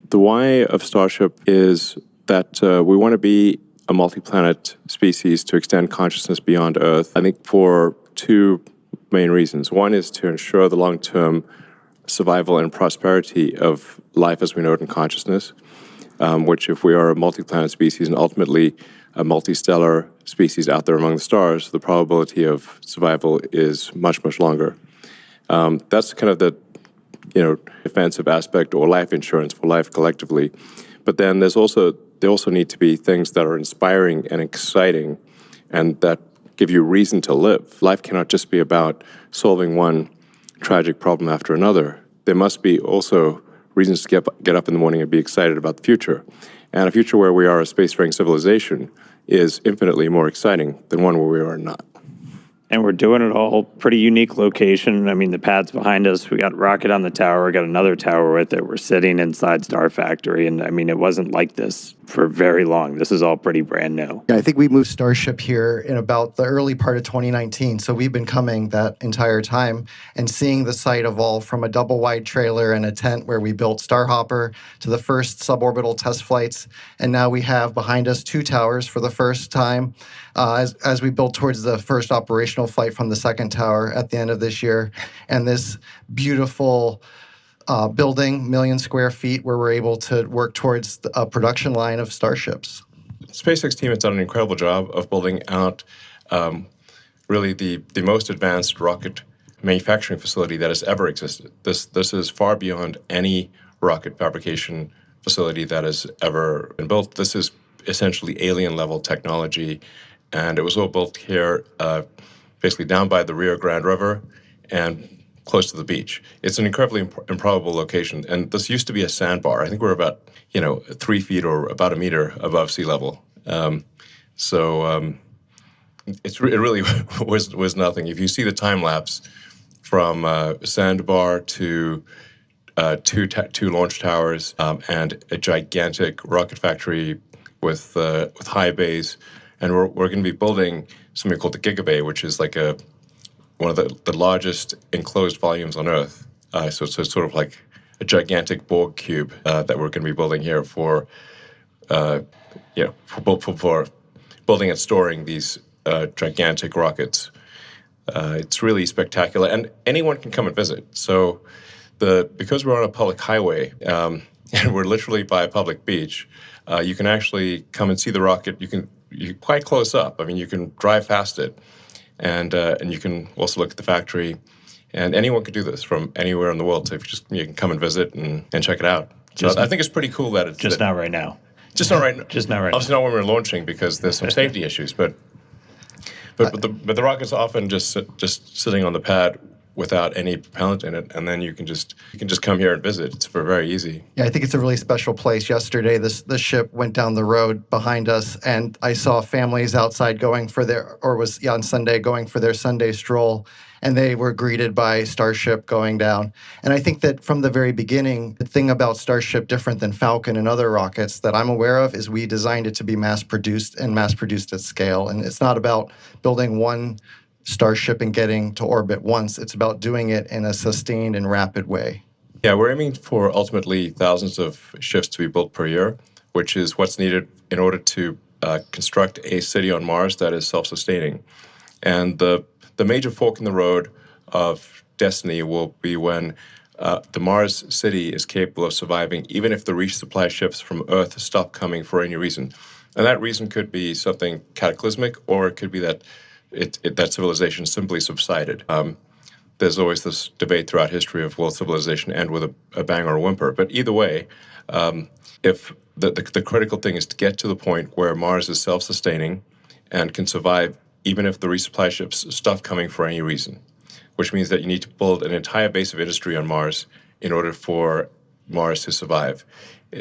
The why of Starship is that we want to be a multi-planet species to extend consciousness beyond Earth, I think for two main reasons. One is to ensure the long-term survival and prosperity of life as we know it in consciousness, which if we are a multi-planet species and ultimately a multi-stellar species out there among the stars, the probability of survival is much, much longer. That's kind of the defensive aspect or life insurance for life collectively. But then there also need to be things that are inspiring and exciting and that give you reason to live. Life cannot just be about solving one tragic problem after another. There must be also reasons to get up in the morning and be excited about the future. And a future where we are a spacefaring civilization is infinitely more exciting than one where we are not. And we're doing it all pretty unique location. I mean, the pad's behind us. We got rocket on the tower. We got another tower with it. We're sitting inside Star Factory. And I mean, it wasn't like this for very long. This is all pretty brand new. Yeah, I think we moved Starship here in about the early part of 2019. So we've been coming that entire time and seeing the site evolve from a double-wide trailer and a tent where we built Starhopper to the first suborbital test flights. And now we have behind us 2 towers for the first time as we build towards the first operational flight from the second tower at the end of this year. And this beautiful building, million square feet, where we're able to work towards a production line of Starships. The SpaceX team has done an incredible job of building out really the most advanced rocket manufacturing facility that has ever existed. This is far beyond any rocket fabrication facility that has ever been built. This is essentially alien-level technology, and it was all built here basically down by the Rio Grande River and close to the beach. It's an incredibly improbable location, and this used to be a sandbar. I think we're about 3 feet or about 1 meter above sea level. It really was nothing. If you see the time lapse from sandbar to two launch towers and a gigantic rocket factory with high bays, and we're going to be building something called the Gigabay, which is like one of the largest enclosed volumes on Earth. So it's sort of like a gigantic Borg cube that we're going to be building here for building and storing these gigantic rockets. It's really spectacular, and anyone can come and visit. So because we're on a public highway and we're literally by a public beach, you can actually come and see the rocket. You quite close up. I mean, you can drive past it. And you can also look at the factory, and anyone could do this from anywhere in the world. So if you can come and visit and check it out. So I think it's pretty cool that it's just not right now. Just not right now. Just not right. Obviously not when we're launching because there's some safety issues. But the rocket's often just sitting on the pad without any propellant in it, and then you can just come here and visit. It's very easy. Yeah, I think it's a really special place. Yesterday, the ship went down the road behind us, and I saw families outside on Sunday going for their Sunday stroll, and they were greeted by Starship going down. And I think that from the very beginning, the thing about Starship different than Falcon and other rockets that I'm aware of is we designed it to be mass-produced at scale. And it's not about building one Starship and getting to orbit once. It's about doing it in a sustained and rapid way. Yeah, we're aiming for ultimately thousands of ships to be built per year, which is what's needed in order to construct a city on Mars that is self-sustaining. And the major fork in the road of destiny will be when the Mars city is capable of surviving, even if the resupply ships from Earth stop coming for any reason. And that reason could be something cataclysmic, or it could be that that civilization simply subsided. There's always this debate throughout history of will civilization end with a bang or a whimper. But either way, if the critical thing is to get to the point where Mars is self-sustaining and can survive even if the resupply ships stop coming for any reason, which means that you need to build an entire base of industry on Mars in order for Mars to survive.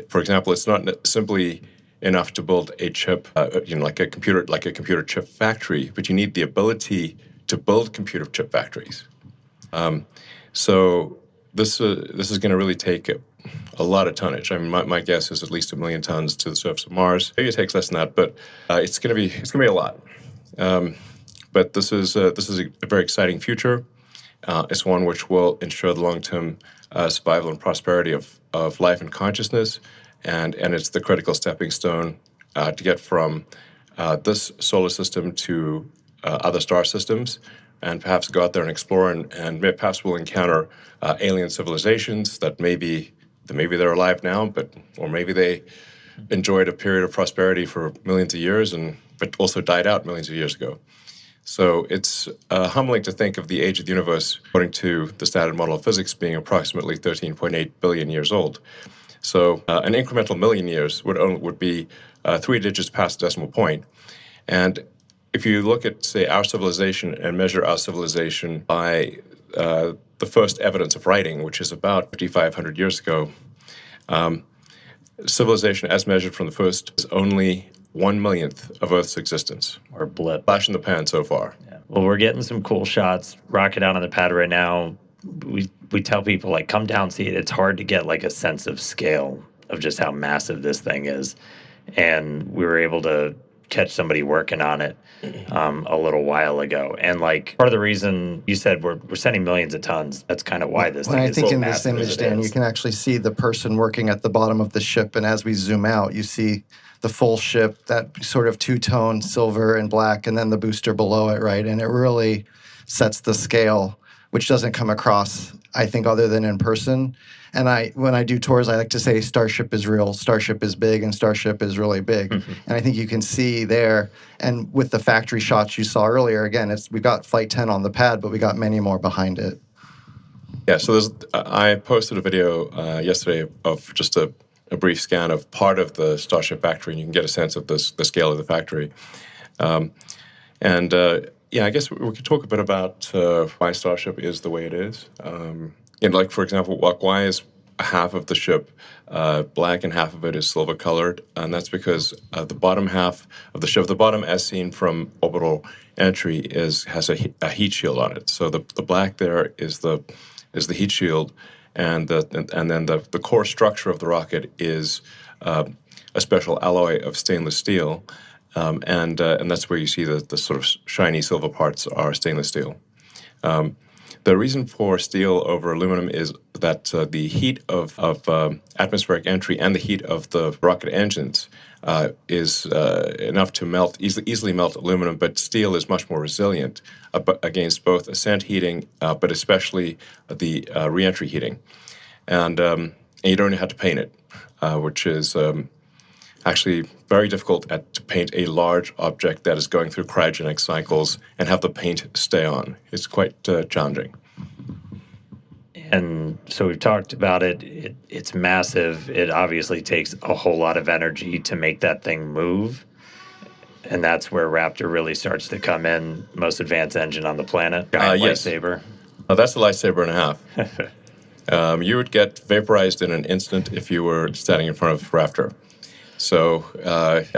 For example, it's not simply enough to build a chip, like a computer chip factory, but you need the ability to build computer chip factories. So this is going to really take a lot of tonnage. I mean, my guess is at least 1 million tons to the surface of Mars. Maybe it takes less than that, but it's going to be a lot. But this is a very exciting future. It's one which will ensure the long-term survival and prosperity of of life and consciousness, and it's the critical stepping stone to get from this solar system to other star systems, and perhaps go out there and explore, and perhaps we'll encounter alien civilizations that maybe they're alive now, or maybe they enjoyed a period of prosperity for millions of years, but also died out millions of years ago. So it's humbling to think of the age of the universe, according to the standard model of physics, being approximately 13.8 billion years old. So an incremental million years would be 3 digits past the decimal point. And if you look at, say, our civilization and measure our civilization by the first evidence of writing, which is about 5,500 years ago, civilization as measured from the first is only 1/millionth of Earth's existence. Or blip. Flash in the pan so far. Yeah. Well, we're getting some cool shots. Rocket out on the pad right now. We tell people, like, come down, see it. It's hard to get like a sense of scale of just how massive this thing is. And we were able to catch somebody working on it a little while ago. And like part of the reason you said we're sending millions of tons, that's kind of why this When thing I is think so in this massive as image, it Dan, is. you can actually see the person working at the bottom of the ship, and as we zoom out, you see the full ship, that sort of two-tone silver and black, and then the booster below it, right? And it really sets the scale, which doesn't come across, I think, other than in person. And when I do tours, I like to say Starship is real, Starship is big, and Starship is really big. And I think you can see there, and with the factory shots you saw earlier, again, we've got Flight 10 on the pad, but we got many more behind it. Yeah, so I posted a video yesterday of just a brief scan of part of the Starship factory, and you can get a sense of the scale of the factory. Yeah, I guess we could talk a bit about why Starship is the way it is. Like, for example, why is half of the ship black and half of it is silver colored? And that's because the bottom half of the ship, the bottom as seen from orbital entry, has a heat shield on it. So the black there is the heat shield, and then the core structure of the rocket is a special alloy of stainless steel, and that's where you see the sort of shiny silver parts are stainless steel. The reason for steel over aluminum is that the heat of atmospheric entry and the heat of the rocket engines is enough to easily melt aluminum, but steel is much more resilient against both ascent heating, but especially the reentry heating. And you don't have to paint it, which is actually very difficult to paint a large object that is going through cryogenic cycles and have the paint stay on. It's quite challenging. And so we've talked about it. It's massive. It obviously takes a whole lot of energy to make that thing move. And that's where Raptor really starts to come in. Most advanced engine on the planet. Giant Yes. lightsaber. That's a lightsaber and a half. You would get vaporized in an instant if you were standing in front of Raptor. So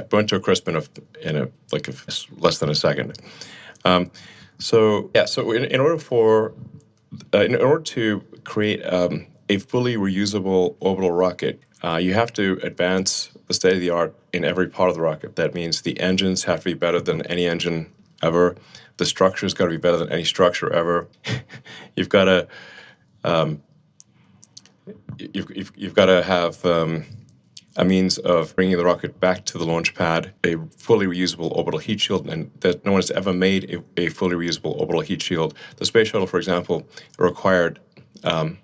burnt to a crisp in less than a second. So in order to create a fully reusable orbital rocket, you have to advance the state of the art in every part of the rocket. That means the engines have to be better than any engine ever. The structure's got to be better than any structure ever. You've got to have a means of bringing the rocket back to the launch pad, a fully reusable orbital heat shield, and that no one has ever made a fully reusable orbital heat shield. The space shuttle, for example, required 9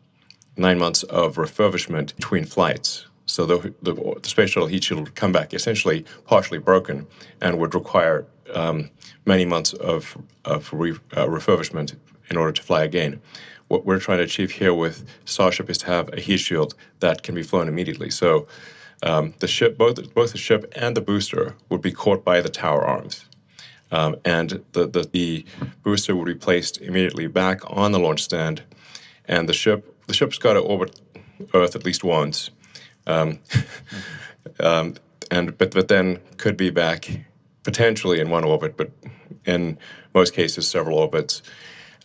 months of refurbishment between flights. So the space shuttle heat shield would come back essentially partially broken and would require many months of refurbishment in order to fly again. What we're trying to achieve here with Starship is to have a heat shield that can be flown immediately. So the ship, both the ship and the booster, would be caught by the tower arms, and the booster would be placed immediately back on the launch stand, and the ship's got to orbit Earth at least once, but then could be back potentially in one orbit, but in most cases several orbits.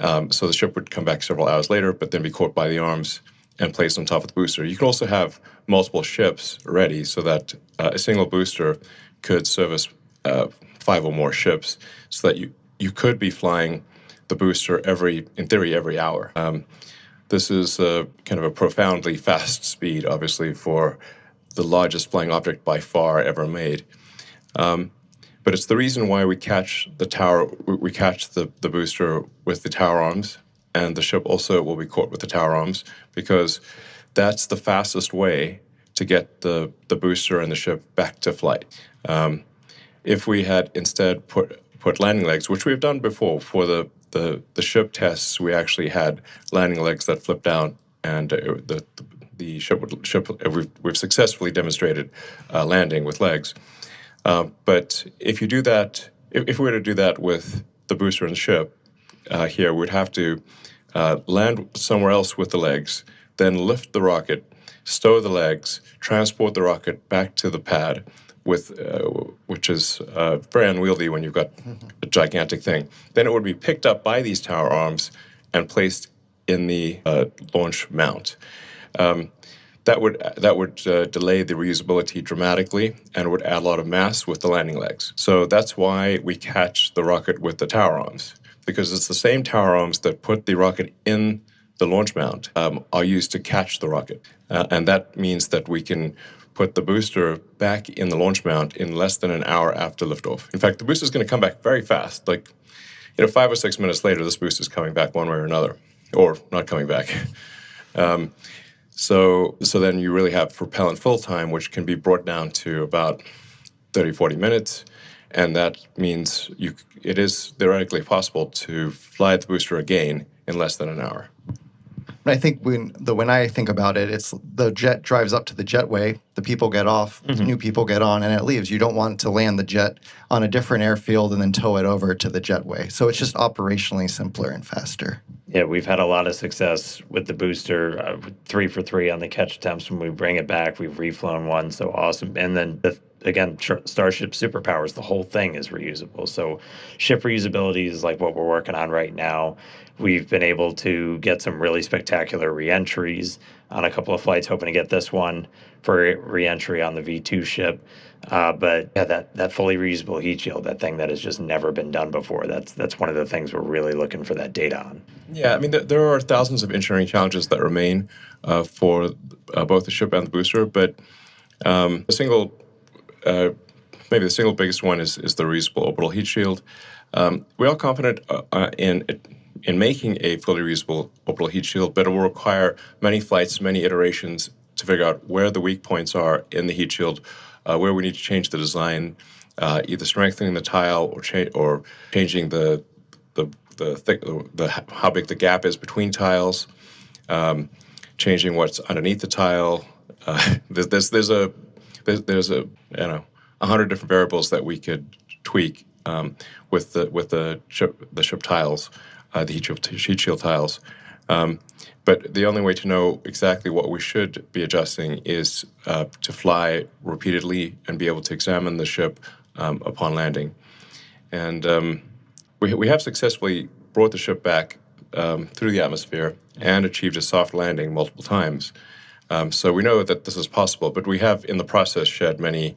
So the ship would come back several hours later, but then be caught by the arms and placed on top of the booster. You can also have multiple ships ready so that a single booster could service 5 or more ships, so that you could be flying the booster in theory every hour. This is kind of a profoundly fast speed, obviously, for the largest flying object by far ever made. But it's the reason why we catch the booster with the tower arms, and the ship also will be caught with the tower arms, because that's the fastest way to get the booster and the ship back to flight. If we had instead put landing legs, which we've done before for the ship tests, we actually had landing legs that flip down, and the ship we've successfully demonstrated landing with legs. But if you do that, if we were to do that with the booster and the ship here, we'd have to land somewhere else with the legs, then lift the rocket, stow the legs, transport the rocket back to the pad, which is very unwieldy when you've got a gigantic thing. Then it would be picked up by these tower arms and placed in the launch mount. That would delay the reusability dramatically, and would add a lot of mass with the landing legs. So that's why we catch the rocket with the tower arms, because it's the same tower arms that put the rocket in the launch mount are used to catch the rocket. And that means that we can put the booster back in the launch mount in less than an hour after liftoff. In fact, the booster is going to come back very fast. 5 or 6 minutes later, this booster is coming back one way or another, or not coming back. So then you really have propellant fill time, which can be brought down to about 30, 40 minutes. And that means it is theoretically possible to fly the booster again in less than an hour. I think when I think about it, it's the jet drives up to the jetway, the people get off, new people get on, and it leaves. You don't want to land the jet on a different airfield and then tow it over to the jetway. So it's just operationally simpler and faster. Yeah, we've had a lot of success with the booster, 3 for 3 on the catch attempts. When we bring it back, we've reflown one, so awesome. And then, again, Starship superpowers, the whole thing is reusable. So ship reusability is like what we're working on right now. We've been able to get some really spectacular reentries on a couple of flights, hoping to get this one for reentry on the V2 ship. But yeah, that fully reusable heat shield, that thing that has just never been done before, that's one of the things we're really looking for that data on. Yeah, I mean, there are thousands of engineering challenges that remain for both the ship and the booster, but maybe the single biggest one is the reusable orbital heat shield. We are confident in making a fully reusable orbital heat shield, but it will require many flights, many iterations to figure out where the weak points are in the heat shield, where we need to change the design, either strengthening the tile or changing how big the gap is between tiles, changing what's underneath the tile. There's 100 different variables that we could tweak with the ship tiles, the heat shield tiles. But the only way to know exactly what we should be adjusting is to fly repeatedly and be able to examine the ship upon landing. And we have successfully brought the ship back through the atmosphere and achieved a soft landing multiple times. So we know that this is possible, but we have in the process shed many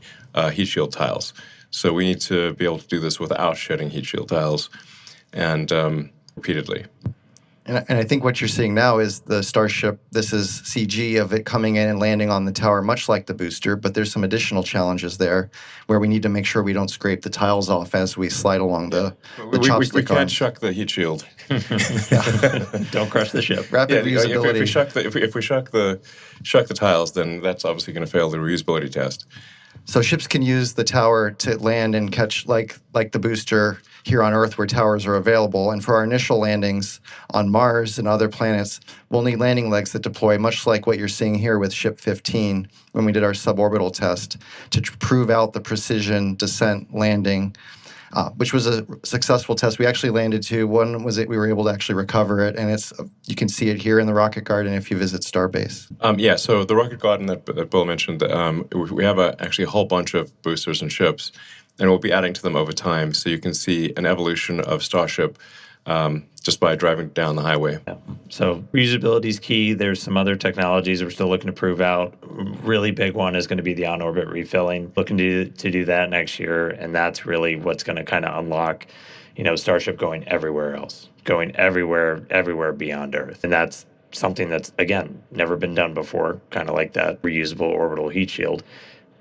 heat shield tiles. So we need to be able to do this without shedding heat shield tiles and repeatedly. And I think what you're seeing now is the Starship. This is CG of it coming in and landing on the tower, much like the booster, but there's some additional challenges there where we need to make sure we don't scrape the tiles off as we slide along the chopstick we can't arms. shuck the heat shield. Don't crush the ship. Rapid reusability. If we shuck the tiles, then that's obviously going to fail the reusability test. So ships can use the tower to land and catch, like the booster here on Earth where towers are available. And for our initial landings on Mars and other planets, we'll need landing legs that deploy much like what you're seeing here with Ship 15 when we did our suborbital test to prove out the precision descent landing, which was a successful test. We actually landed to one we were able to actually recover it, and you can see it here in the Rocket Garden if you visit Starbase. Yeah, so the Rocket Garden that Bill mentioned, we have actually a whole bunch of boosters and ships, and we'll be adding to them over time. So you can see an evolution of Starship just by driving down the highway. Yeah. So reusability is key. There's some other technologies we're still looking to prove out. Really big one is going to be the on-orbit refilling. Looking to do that next year, and that's really what's going to kind of unlock, Starship going everywhere else, going everywhere beyond Earth, and that's something that's, again, never been done before, kind of like that reusable orbital heat shield,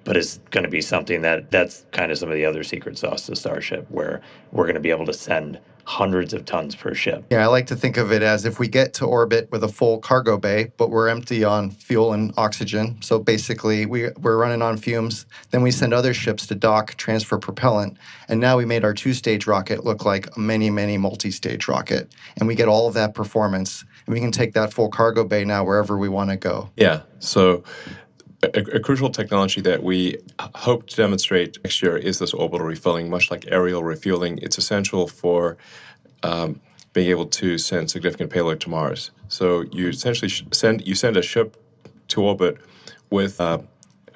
but it's going to be something that's kind of some of the other secret sauce to Starship, where we're going to be able to send hundreds of tons per ship. Yeah, I like to think of it as if we get to orbit with a full cargo bay, but we're empty on fuel and oxygen. So basically, we're running on fumes. Then we send other ships to dock, transfer propellant. And now we made our two-stage rocket look like a many, many multi-stage rocket. And we get all of that performance. And we can take that full cargo bay now wherever we want to go. Yeah. So a crucial technology that we hope to demonstrate next year is this orbital refilling. Much like aerial refueling, it's essential for being able to send significant payload to Mars. So you essentially send a ship to orbit with a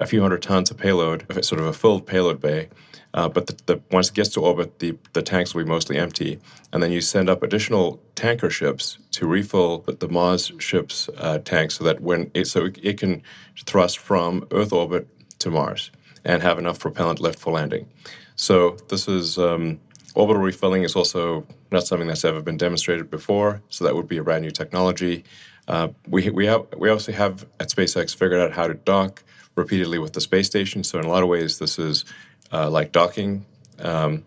few hundred tons of payload, sort of a filled payload bay. But once it gets to orbit, the tanks will be mostly empty. And then you send up additional tanker ships to refill the Mars ship's tanks so that it can thrust from Earth orbit to Mars and have enough propellant left for landing. So this is orbital refilling is also not something that's ever been demonstrated before. So that would be a brand new technology. We obviously have at SpaceX figured out how to dock repeatedly with the space station. So in a lot of ways, this is like docking, and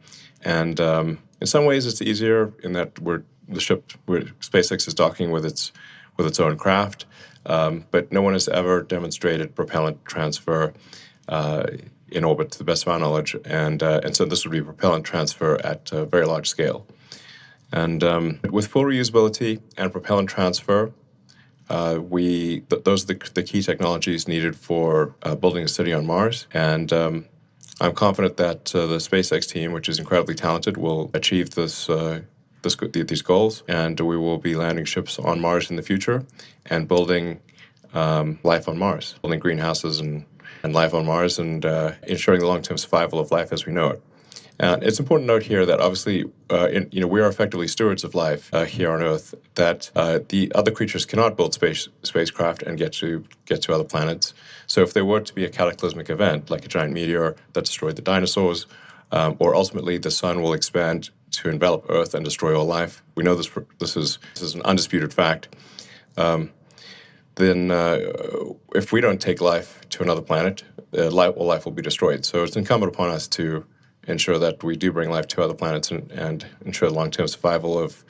in some ways it's easier in that SpaceX is docking with its own craft, but no one has ever demonstrated propellant transfer in orbit, to the best of our knowledge, and so this would be propellant transfer at a very large scale, and with full reusability and propellant transfer. Those are the key technologies needed for building a city on Mars, and I'm confident that the SpaceX team, which is incredibly talented, will achieve these goals, and we will be landing ships on Mars in the future and building life on Mars, building greenhouses and life on Mars, and ensuring the long-term survival of life as we know it. And it's important to note here that obviously, we are effectively stewards of life here on Earth. That the other creatures cannot build spacecraft and get to other planets. So if there were to be a cataclysmic event, like a giant meteor that destroyed the dinosaurs, or ultimately the sun will expand to envelop Earth and destroy all life, we know this is an undisputed fact. Then if we don't take life to another planet, life will be destroyed. So it's incumbent upon us to ensure that we do bring life to other planets and ensure the long-term survival of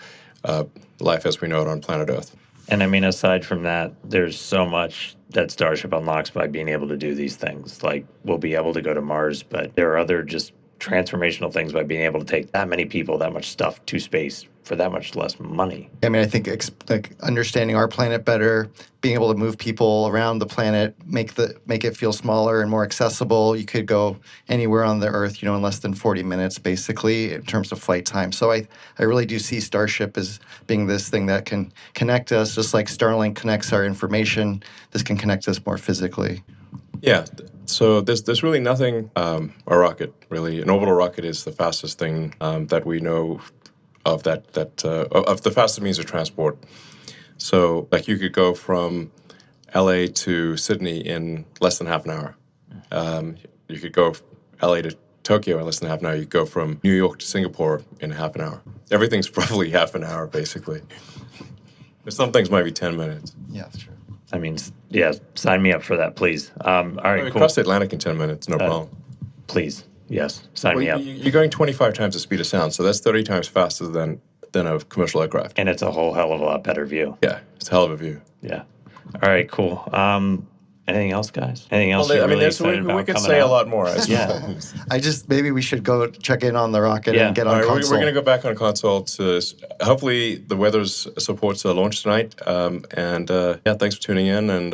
life as we know it on planet Earth. And I mean, aside from that, there's so much that Starship unlocks by being able to do these things. Like, we'll be able to go to Mars, but there are other just transformational things by being able to take that many people, that much stuff to space for that much less money. I mean, I think like understanding our planet better, being able to move people around the planet, make it feel smaller and more accessible. You could go anywhere on the Earth, in less than 40 minutes, basically, in terms of flight time. So I really do see Starship as being this thing that can connect us, just like Starlink connects our information. This can connect us more physically. Yeah. So there's really nothing. A rocket, really, an orbital rocket is the fastest thing that we know of of the fastest means of transport. So, like, you could go from LA to Sydney in less than half an hour. You could go LA to Tokyo in less than half an hour. You could go from New York to Singapore in half an hour. Everything's probably half an hour, basically. Some things might be 10 minutes. Yeah, that's true. I mean, yeah, sign me up for that, please. All right, cool. Cross the Atlantic in 10 minutes, no problem. Please, yes, sign me up. You're going 25 times the speed of sound, so that's 30 times faster than a commercial aircraft. And it's a whole hell of a lot better view. Yeah, it's a hell of a view. Yeah. All right, cool. Anything else, guys? Anything else you're really excited about we could coming say out? a lot more. Yeah. Maybe we should go check in on the rocket and get on All right, console. we're going to go back on console to hopefully the weather supports a launch tonight. Thanks for tuning in, and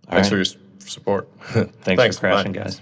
thanks for your support. Thanks for crashing, guys.